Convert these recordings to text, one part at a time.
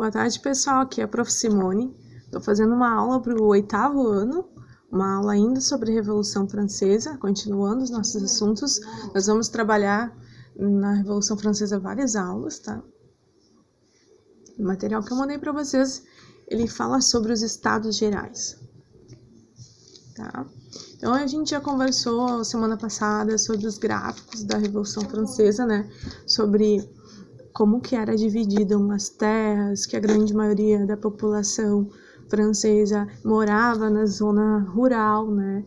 Boa tarde, pessoal. Aqui é a Prof. Simone. Estou fazendo uma aula para o 8º ano, uma aula ainda sobre a Revolução Francesa, continuando os nossos assuntos. Nós vamos trabalhar na Revolução Francesa várias aulas, tá? O material que eu mandei para vocês, ele fala sobre os estados gerais, tá? Então, a gente já conversou semana passada sobre os gráficos da Revolução Francesa, né? Sobre como que era divididam as terras, que a grande maioria da população francesa morava na zona rural, né?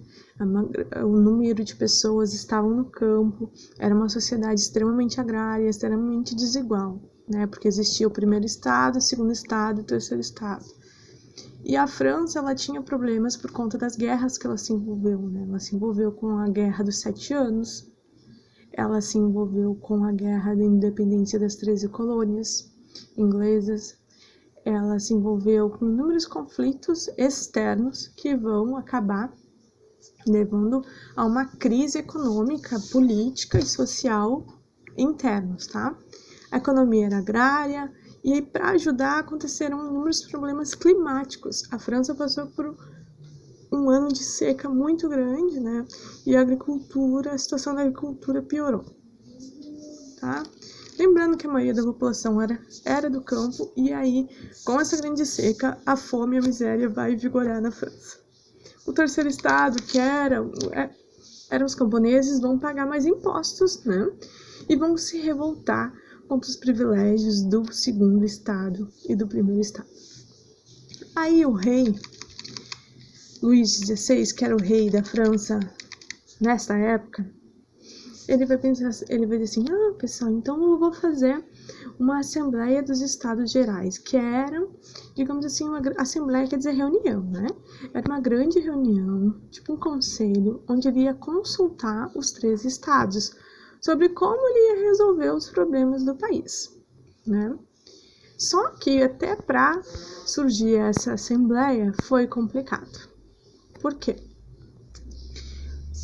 O número de pessoas estavam no campo, era uma sociedade extremamente agrária, extremamente desigual, né? Porque existia o primeiro estado, o segundo estado e o terceiro estado. E a França, ela tinha problemas por conta das guerras que ela se envolveu, né? Ela se envolveu com a Guerra dos 7 Anos, ela se envolveu com a Guerra da Independência das 13 colônias inglesas, ela se envolveu com inúmeros conflitos externos que vão acabar levando a uma crise econômica, política e social internos, tá? A economia era agrária e para ajudar aconteceram inúmeros problemas climáticos. A França passou por um ano de seca muito grande, né? E a situação da agricultura piorou, tá? Lembrando que a maioria da população era do campo, e aí, com essa grande seca, a fome e a miséria vai vigorar na França. O terceiro estado, que eram os camponeses, vão pagar mais impostos, né? E vão se revoltar contra os privilégios do segundo estado e do primeiro estado. Aí o rei Luís XVI, que era o rei da França nessa época, ele vai dizer assim, pessoal, então eu vou fazer uma Assembleia dos Estados Gerais, que era, digamos assim, uma Assembleia quer dizer reunião, né? Era uma grande reunião, tipo um conselho, onde ele ia consultar os 3 estados sobre como ele ia resolver os problemas do país, né? Só que até para surgir essa Assembleia foi complicado. Por quê?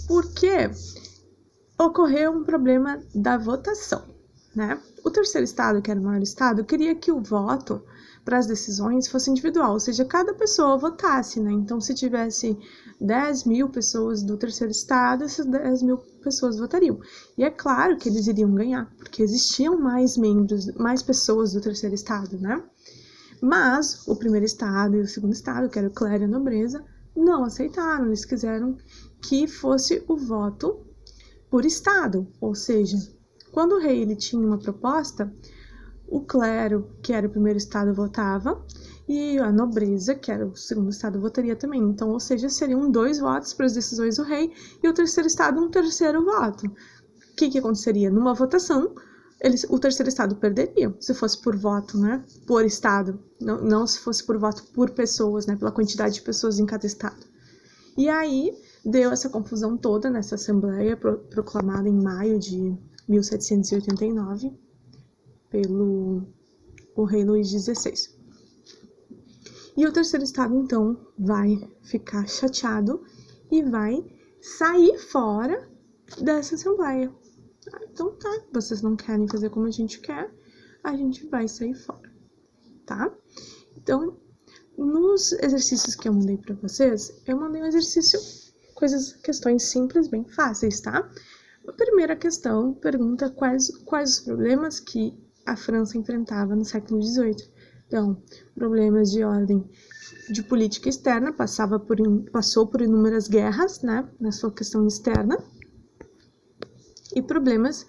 Porque ocorreu um problema da votação, né? O terceiro estado, que era o maior estado, queria que o voto para as decisões fosse individual, ou seja, cada pessoa votasse, né? Então, se tivesse 10.000 pessoas do terceiro estado, essas 10.000 pessoas votariam. E é claro que eles iriam ganhar, porque existiam mais membros, mais pessoas do terceiro estado, né? Mas o primeiro estado e o segundo estado, que era o clero e a nobreza, não aceitaram, eles quiseram que fosse o voto por estado, ou seja, quando o rei ele tinha uma proposta, o clero, que era o primeiro estado, votava, e a nobreza, que era o segundo estado, votaria também. Então, ou seja, seriam 2 votos para as decisões do rei, e o terceiro estado, um terceiro voto. O que aconteceria? Numa votação, o terceiro estado perderia, se fosse por voto, né, por estado, não se fosse por voto por pessoas, né, pela quantidade de pessoas em cada estado. E aí, deu essa confusão toda nessa Assembleia proclamada em maio de 1789 pelo rei Luís XVI. E o terceiro estado, então, vai ficar chateado e vai sair fora dessa Assembleia. Então tá, vocês não querem fazer como a gente quer, a gente vai sair fora, tá? Então, nos exercícios que eu mandei para vocês, eu mandei um exercício, questões simples, bem fáceis, tá? A primeira questão pergunta quais os problemas que a França enfrentava no século XVIII. Então, problemas de ordem de política externa, passou por inúmeras guerras, né, na sua questão externa, e problemas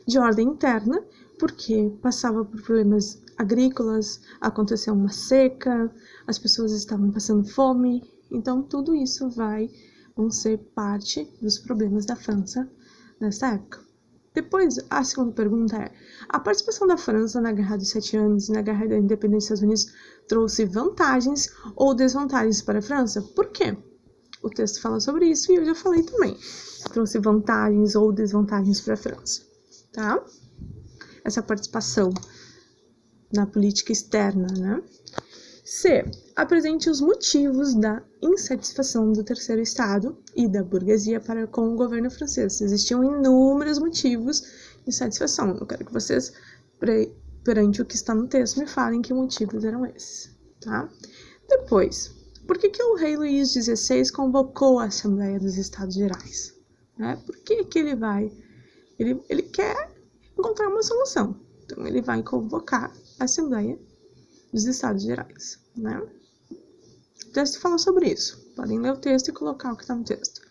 de ordem interna, porque passava por problemas agrícolas, aconteceu uma seca, as pessoas estavam passando fome, então tudo isso vão ser parte dos problemas da França nessa época. Depois, a segunda pergunta é, a participação da França na Guerra dos 7 Anos e na Guerra da Independência dos Estados Unidos trouxe vantagens ou desvantagens para a França? Por quê? O texto fala sobre isso e eu já falei também. Trouxe vantagens ou desvantagens para a França, tá? Essa participação na política externa, né? C. Apresente os motivos da insatisfação do terceiro estado e da burguesia com o governo francês. Existiam inúmeros motivos de insatisfação. Eu quero que vocês perante o que está no texto, me falem que motivos eram esses, tá? Depois, por que o rei Luís XVI convocou a Assembleia dos Estados Gerais? Né? Por que ele vai? Ele quer encontrar uma solução. Então, ele vai convocar a Assembleia dos Estados Gerais, né? O texto fala sobre isso. Podem ler o texto e colocar o que está no texto.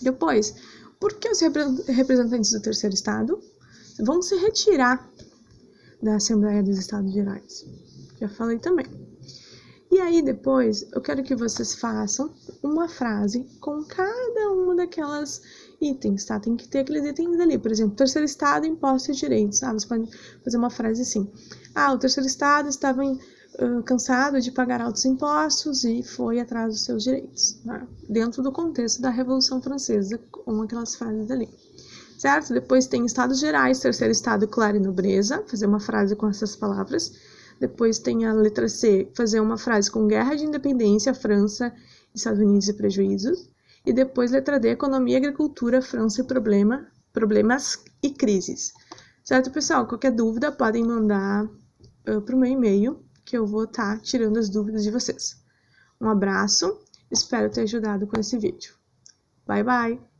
Depois, por que os representantes do terceiro estado vão se retirar da Assembleia dos Estados Gerais? Já falei também. E aí, depois, eu quero que vocês façam uma frase com cada uma daquelas itens, tá? Tem que ter aqueles itens ali. Por exemplo, terceiro estado, impostos e direitos. Você pode fazer uma frase assim. O terceiro estado estava cansado de pagar altos impostos e foi atrás dos seus direitos, tá? Dentro do contexto da Revolução Francesa, com aquelas frases ali. Certo? Depois tem estados gerais, terceiro estado, clara e nobreza. Fazer uma frase com essas palavras. Depois tem a letra C, fazer uma frase com guerra de independência, França, Estados Unidos e prejuízos. E depois letra D, economia, agricultura, França e problemas e crises. Certo, pessoal? Qualquer dúvida podem mandar para o meu e-mail, que eu vou estar tirando as dúvidas de vocês. Um abraço, espero ter ajudado com esse vídeo. Bye, bye!